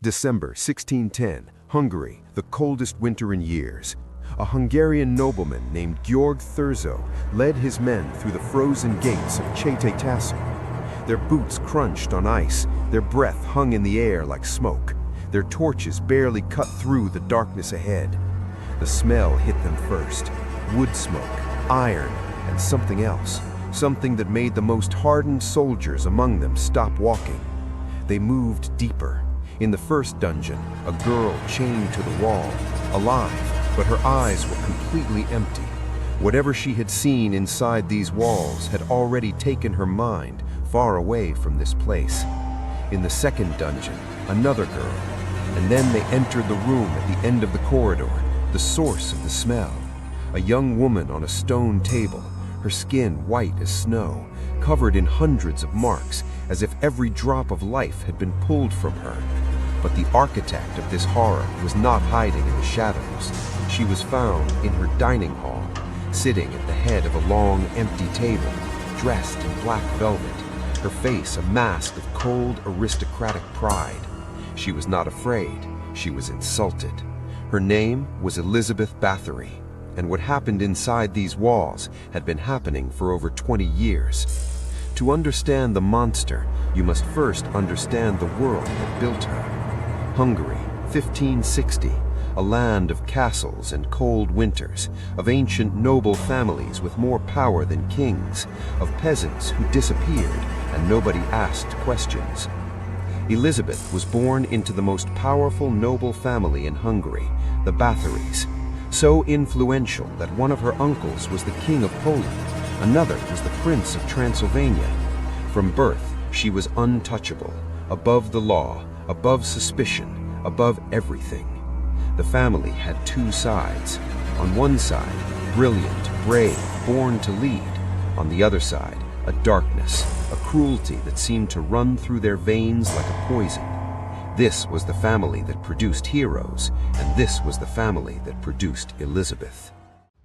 December 1610, Hungary, the coldest winter in years. A Hungarian nobleman named Georg Thurzo led his men through the frozen gates of Csejte Castle. Their boots crunched on ice, their breath hung in the air like smoke. Their torches barely cut through the darkness ahead. The smell hit them first: wood smoke, iron, and something else. Something that made the most hardened soldiers among them stop walking. They moved deeper. In the first dungeon, a girl chained to the wall, alive, but her eyes were completely empty. Whatever she had seen inside these walls had already taken her mind far away from this place. In the second dungeon, another girl, and then they entered the room at the end of the corridor, the source of the smell. A young woman on a stone table, her skin white as snow, covered in hundreds of marks, as if every drop of life had been pulled from her. But the architect of this horror was not hiding in the shadows. She was found in her dining hall, sitting at the head of a long, empty table, dressed in black velvet, her face a mask of cold, aristocratic pride. She was not afraid, she was insulted. Her name was Elizabeth Bathory, and what happened inside these walls had been happening for over 20 years. To understand the monster, you must first understand the world that built her. Hungary, 1560, a land of castles and cold winters, of ancient noble families with more power than kings, of peasants who disappeared and nobody asked questions. Elizabeth was born into the most powerful noble family in Hungary, the Bathorys, so influential that one of her uncles was the King of Poland, another was the Prince of Transylvania. From birth, she was untouchable, above the law, above suspicion, above everything. The family had two sides. On one side, brilliant, brave, born to lead. On the other side, a darkness, a cruelty that seemed to run through their veins like a poison. This was the family that produced heroes, and this was the family that produced Elizabeth.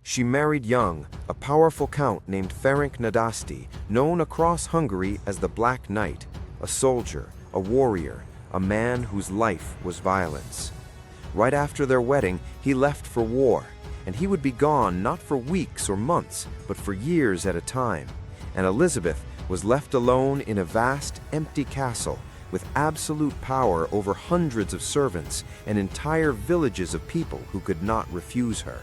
She married young, a powerful count named Ferenc Nadasti, known across Hungary as the Black Knight, a soldier, a warrior, a man whose life was violence. Right after their wedding, he left for war, and he would be gone not for weeks or months, but for years at a time. And Elizabeth was left alone in a vast, empty castle with absolute power over hundreds of servants and entire villages of people who could not refuse her.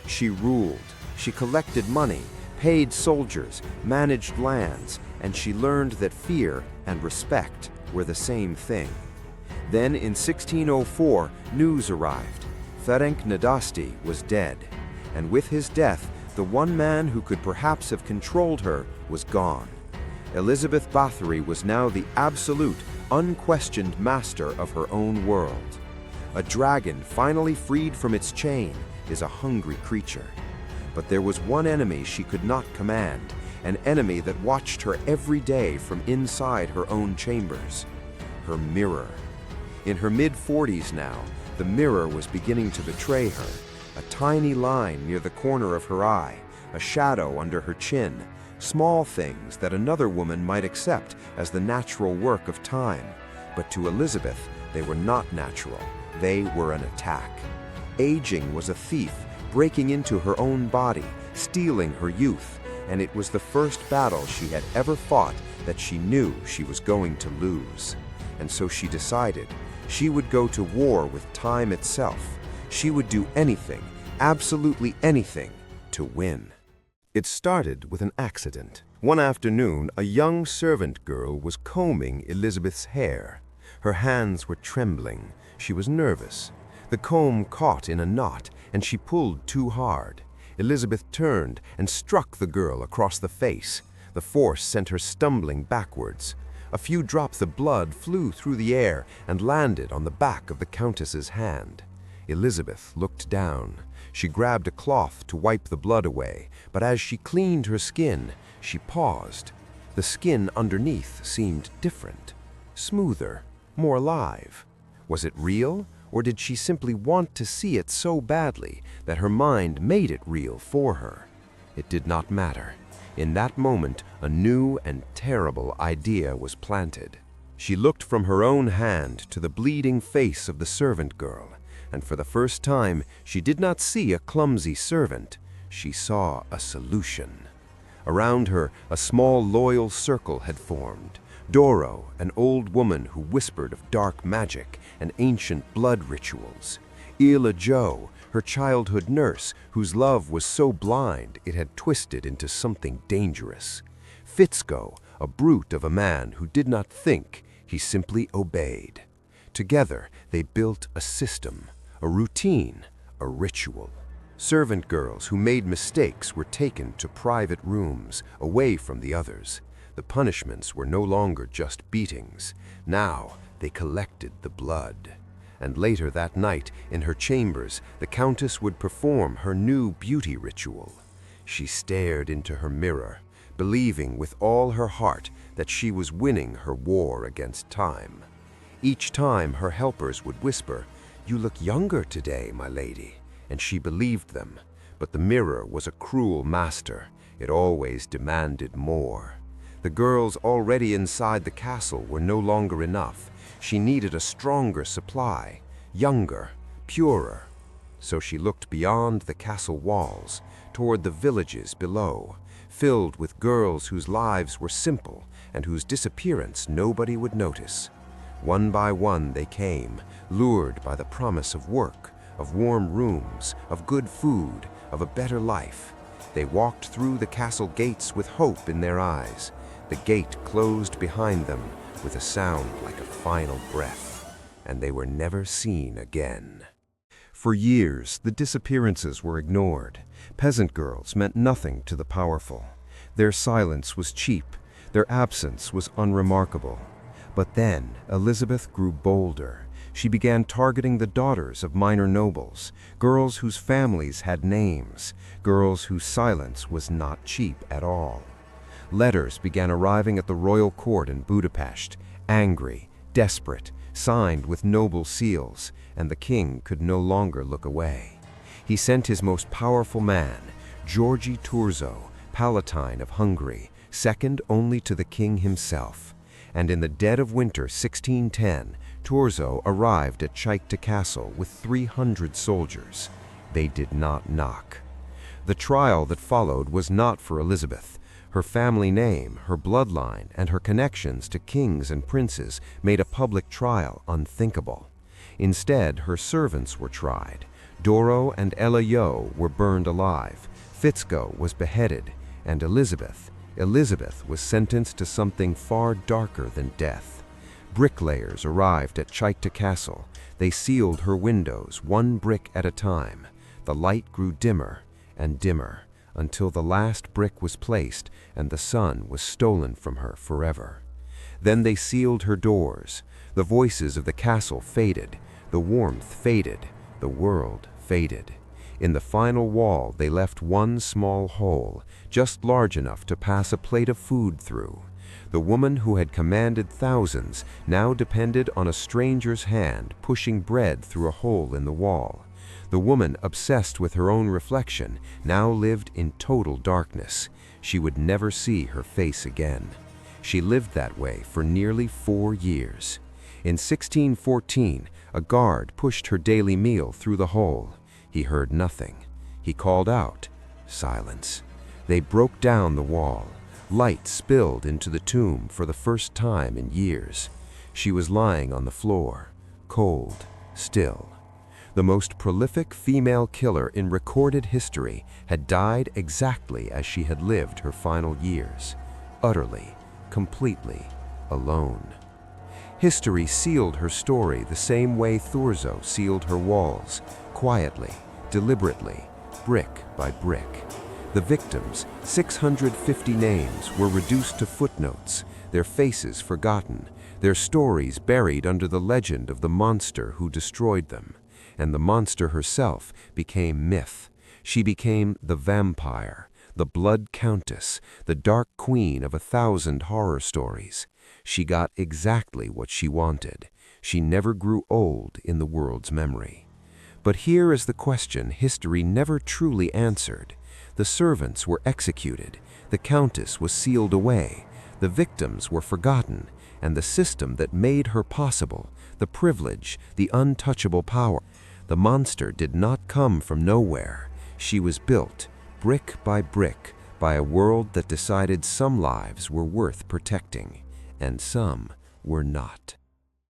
She ruled, she collected money, paid soldiers, managed lands, and she learned that fear and respect were the same thing. Then in 1604, news arrived. Ferenc Nadasti was dead, and with his death, the one man who could perhaps have controlled her was gone. Elizabeth Bathory was now the absolute, unquestioned master of her own world. A dragon finally freed from its chain is a hungry creature. But there was one enemy she could not command, an enemy that watched her every day from inside her own chambers: her mirror. In her mid-40s now, the mirror was beginning to betray her. A tiny line near the corner of her eye, a shadow under her chin, small things that another woman might accept as the natural work of time. But to Elizabeth, they were not natural. They were an attack. Aging was a thief, breaking into her own body, stealing her youth, and it was the first battle she had ever fought that she knew she was going to lose. And so she decided she would go to war with time itself. She would do anything, absolutely anything, to win. It started with an accident. One afternoon, a young servant girl was combing Elizabeth's hair. Her hands were trembling. She was nervous. The comb caught in a knot, and she pulled too hard. Elizabeth turned and struck the girl across the face. The force sent her stumbling backwards. A few drops of blood flew through the air and landed on the back of the Countess's hand. Elizabeth looked down. She grabbed a cloth to wipe the blood away, but as she cleaned her skin, she paused. The skin underneath seemed different, smoother, more alive. Was it real, or did she simply want to see it so badly that her mind made it real for her? It did not matter. In that moment, a new and terrible idea was planted. She looked from her own hand to the bleeding face of the servant girl, and for the first time she did not see a clumsy servant. She saw a solution. Around her, a small loyal circle had formed. Doro, an old woman who whispered of dark magic and ancient blood rituals. Ila Jo, her childhood nurse, whose love was so blind it had twisted into something dangerous. Fitzko, a brute of a man who did not think, he simply obeyed. Together, they built a system, a routine, a ritual. Servant girls who made mistakes were taken to private rooms, away from the others. The punishments were no longer just beatings. Now, they collected the blood. And later that night, in her chambers, the Countess would perform her new beauty ritual. She stared into her mirror, believing with all her heart that she was winning her war against time. Each time her helpers would whisper, "You look younger today, my lady," and she believed them. But the mirror was a cruel master. It always demanded more. The girls already inside the castle were no longer enough. She needed a stronger supply, younger, purer. So she looked beyond the castle walls, toward the villages below, filled with girls whose lives were simple and whose disappearance nobody would notice. One by one they came, lured by the promise of work, of warm rooms, of good food, of a better life. They walked through the castle gates with hope in their eyes. The gate closed behind them with a sound like a final breath, and they were never seen again. For years, the disappearances were ignored. Peasant girls meant nothing to the powerful. Their silence was cheap. Their absence was unremarkable. But then, Elizabeth grew bolder. She began targeting the daughters of minor nobles, girls whose families had names, girls whose silence was not cheap at all. Letters began arriving at the royal court in Budapest, angry, desperate, signed with noble seals, and the king could no longer look away. He sent his most powerful man, György Thurzó, Palatine of Hungary, second only to the king himself. And in the dead of winter 1610, Thurzó arrived at Csejte Castle with 300 soldiers. They did not knock. The trial that followed was not for Elizabeth. Her family name, her bloodline, and her connections to kings and princes made a public trial unthinkable. Instead, her servants were tried. Doro and Ela Jo were burned alive. Fitzko was beheaded, and Elizabeth was sentenced to something far darker than death. Bricklayers arrived at Csejte Castle. They sealed her windows, one brick at a time. The light grew dimmer and dimmer, until the last brick was placed and the sun was stolen from her forever. Then they sealed her doors. The voices of the castle faded, the warmth faded, the world faded. In the final wall they left one small hole, just large enough to pass a plate of food through. The woman who had commanded thousands now depended on a stranger's hand pushing bread through a hole in the wall. The woman, obsessed with her own reflection, now lived in total darkness. She would never see her face again. She lived that way for nearly 4 years. In 1614, a guard pushed her daily meal through the hole. He heard nothing. He called out. Silence. They broke down the wall. Light spilled into the tomb for the first time in years. She was lying on the floor, cold, still. The most prolific female killer in recorded history had died exactly as she had lived her final years, utterly, completely, alone. History sealed her story the same way Thurzó sealed her walls, quietly, deliberately, brick by brick. The victims, 650 names, were reduced to footnotes, their faces forgotten, their stories buried under the legend of the monster who destroyed them. And the monster herself became myth. She became the vampire, the blood countess, the dark queen of 1,000 horror stories. She got exactly what she wanted. She never grew old in the world's memory. But here is the question history never truly answered. The servants were executed, the countess was sealed away, the victims were forgotten, and the system that made her possible, the privilege, the untouchable power. The monster did not come from nowhere. She was built, brick by brick, by a world that decided some lives were worth protecting, and some were not.